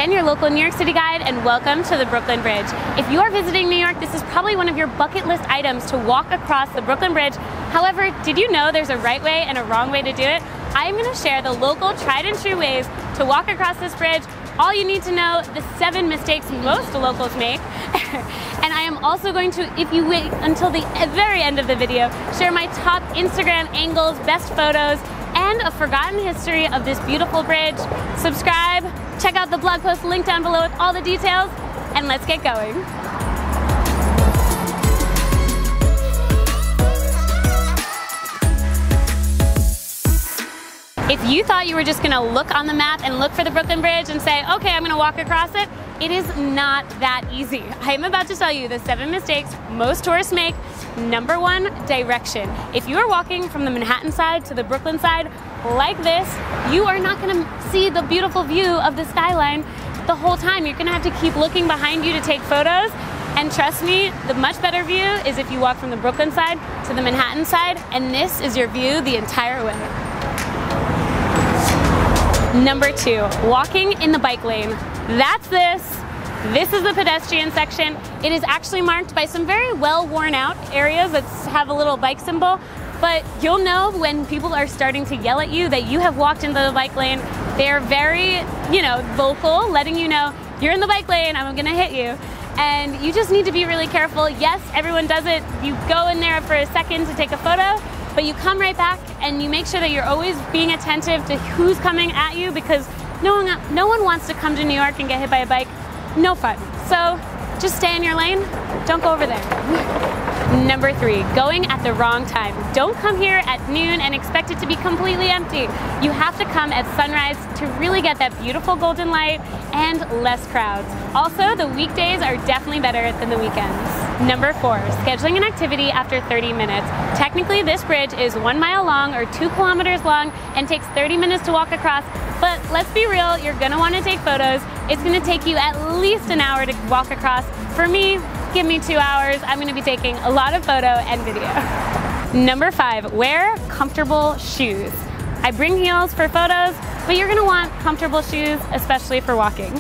Jen, your local New York City guide, and welcome to the Brooklyn Bridge. If you are visiting New York, this is probably one of your bucket list items to walk across the Brooklyn Bridge. However, did you know there's a right way and a wrong way to do it? I'm going to share the local tried and true ways to walk across this bridge. All you need to know, the 7 mistakes most locals make. And I am also going to, if you wait until the very end of the video, share my top Instagram angles, best photos, and a forgotten history of this beautiful bridge. Subscribe, check out the blog post link down below with all the details, and let's get going. If you thought you were just gonna look on the map and look for the Brooklyn Bridge and say, okay, I'm gonna walk across it, it is not that easy. I am about to tell you the 7 mistakes most tourists make. Number 1, direction. If you are walking from the Manhattan side to the Brooklyn side like this, you are not gonna see the beautiful view of the skyline the whole time. You're gonna have to keep looking behind you to take photos. And trust me, the much better view is if you walk from the Brooklyn side to the Manhattan side, and this is your view the entire way. Number 2, walking in the bike lane. That's this. This is the pedestrian section. It is actually marked by some very well worn out areas that have a little bike symbol, but you'll know when people are starting to yell at you that you have walked into the bike lane. They're very, vocal, letting you know, you're in the bike lane, I'm gonna hit you. And you just need to be really careful. Yes, everyone does it. You go in there for a second to take a photo, but you come right back and you make sure that you're always being attentive to who's coming at you, because no one wants to come to New York and get hit by a bike. No fun. So just stay in your lane, don't go over there. Number 3, going at the wrong time. Don't come here at noon and expect it to be completely empty. You have to come at sunrise to really get that beautiful golden light and less crowds. Also, the weekdays are definitely better than the weekends. Number 4, scheduling an activity after 30 minutes. Technically, this bridge is 1 mile long or 2 kilometers long and takes 30 minutes to walk across, but let's be real, you're gonna wanna take photos. It's gonna take you at least an hour to walk across. For me, give me 2 hours. I'm gonna be taking a lot of photo and video. Number 5, wear comfortable shoes. I bring heels for photos, but you're gonna want comfortable shoes, especially for walking.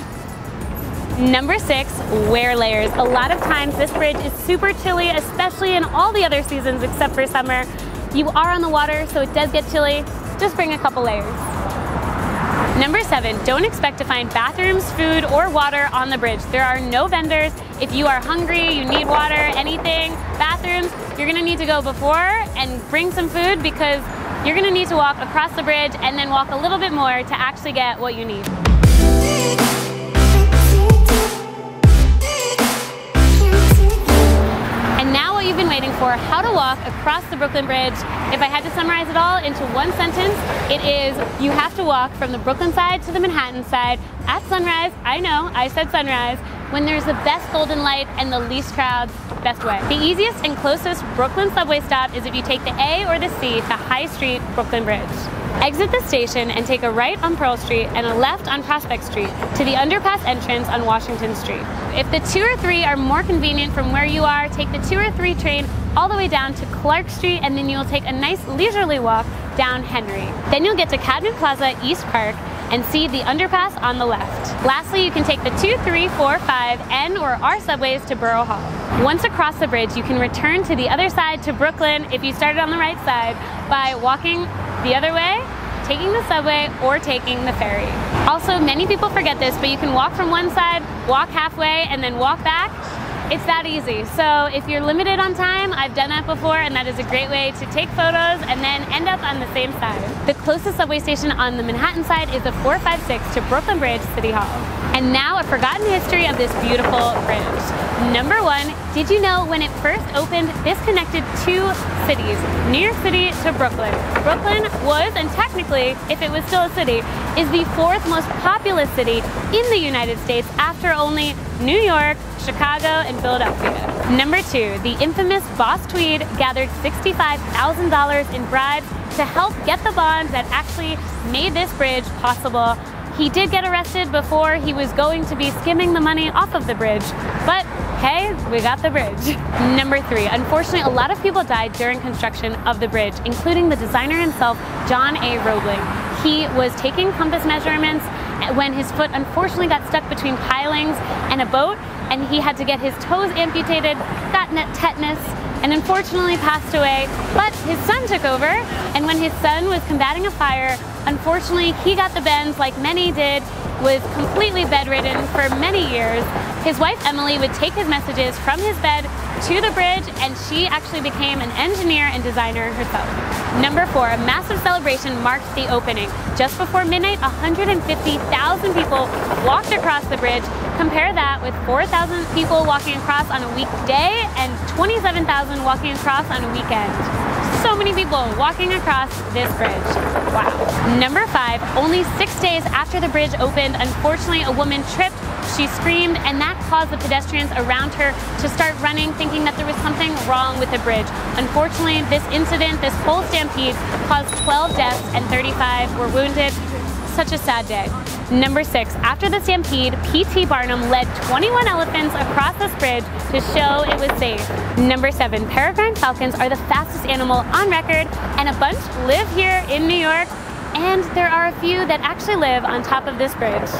Number 6, wear layers. A lot of times this bridge is super chilly, especially in all the other seasons except for summer. You are on the water, so it does get chilly. Just bring a couple layers. Number 7, don't expect to find bathrooms, food, or water on the bridge. There are no vendors. If you are hungry, you need water, anything, bathrooms, you're gonna need to go before and bring some food, because you're gonna need to walk across the bridge and then walk a little bit more to actually get what you need. And now what you've been waiting for, how to walk across the Brooklyn Bridge. If I had to summarize it all into one sentence, it is you have to walk from the Brooklyn side to the Manhattan side at sunrise. I know, I said sunrise, when there's the best golden light and the least crowds, best way. The easiest and closest Brooklyn subway stop is if you take the A or the C to High Street, Brooklyn Bridge. Exit the station and take a right on Pearl Street and a left on Prospect Street to the underpass entrance on Washington Street. If the 2 or 3 are more convenient from where you are, take the 2 or 3 train all the way down to Clark Street, and then you'll take a nice leisurely walk down Henry. Then you'll get to Cadman Plaza East Park and see the underpass on the left. Lastly, you can take the 2, 3, 4, 5, N or R subways to Borough Hall. Once across the bridge, you can return to the other side to Brooklyn if you started on the right side by walking the other way, taking the subway, or taking the ferry. Also, many people forget this, but you can walk from one side, walk halfway, and then walk back. It's that easy. So if you're limited on time, I've done that before, and that is a great way to take photos and then end up on the same side. The closest subway station on the Manhattan side is the 456 to Brooklyn Bridge City Hall. And now a forgotten history of this beautiful bridge. Number 1, did you know when it first opened, this connected 2 cities, New York City to Brooklyn. Brooklyn was, and technically, if it was still a city, is the 4th most populous city in the United States after only New York, Chicago, and Philadelphia. Number 2, the infamous Boss Tweed gathered $65,000 in bribes to help get the bonds that actually made this bridge possible. He did get arrested before he was going to be skimming the money off of the bridge, but hey, we got the bridge. Number 3, unfortunately, a lot of people died during construction of the bridge, including the designer himself, John A. Roebling. He was taking compass measurements when his foot unfortunately got stuck between pilings and a boat, and he had to get his toes amputated, got tetanus, and unfortunately passed away. But his son took over, and when his son was combating a fire, unfortunately he got the bends like many did, was completely bedridden for many years. His wife Emily would take his messages from his bed to the bridge, and she actually became an engineer and designer herself. Number 4, a massive celebration marked the opening. Just before midnight, 150,000 people walked across the bridge. Compare that with 4,000 people walking across on a weekday and 27,000 walking across on a weekend. So many people walking across this bridge. Wow. Number 5, only 6 days after the bridge opened, unfortunately a woman tripped, she screamed, and that caused the pedestrians around her to start running, thinking that there was something wrong with the bridge. Unfortunately, this incident, this whole stampede, caused 12 deaths and 35 were wounded. Such a sad day. Number 6, after the stampede, P.T. Barnum led 21 elephants across this bridge to show it was safe. Number 7, peregrine falcons are the fastest animal on record, and a bunch live here in New York, and there are a few that actually live on top of this bridge.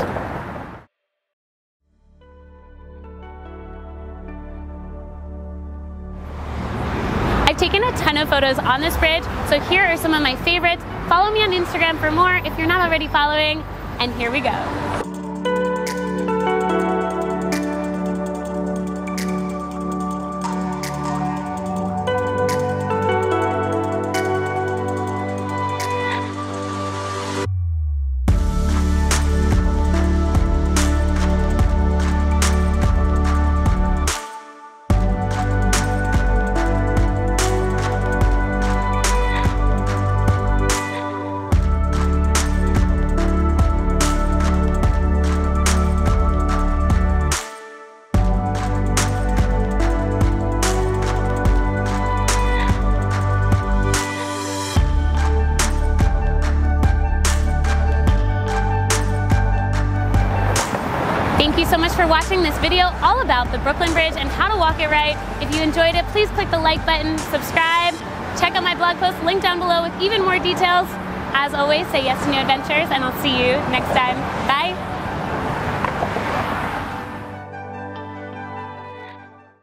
I've taken a ton of photos on this bridge, so here are some of my favorites. Follow me on Instagram for more if you're not already following, and here we go. Thank you so much for watching this video all about the Brooklyn Bridge and how to walk it right. If you enjoyed it, please click the like button, subscribe, check out my blog post linked down below with even more details. As always, say yes to new adventures, and I'll see you next time. Bye.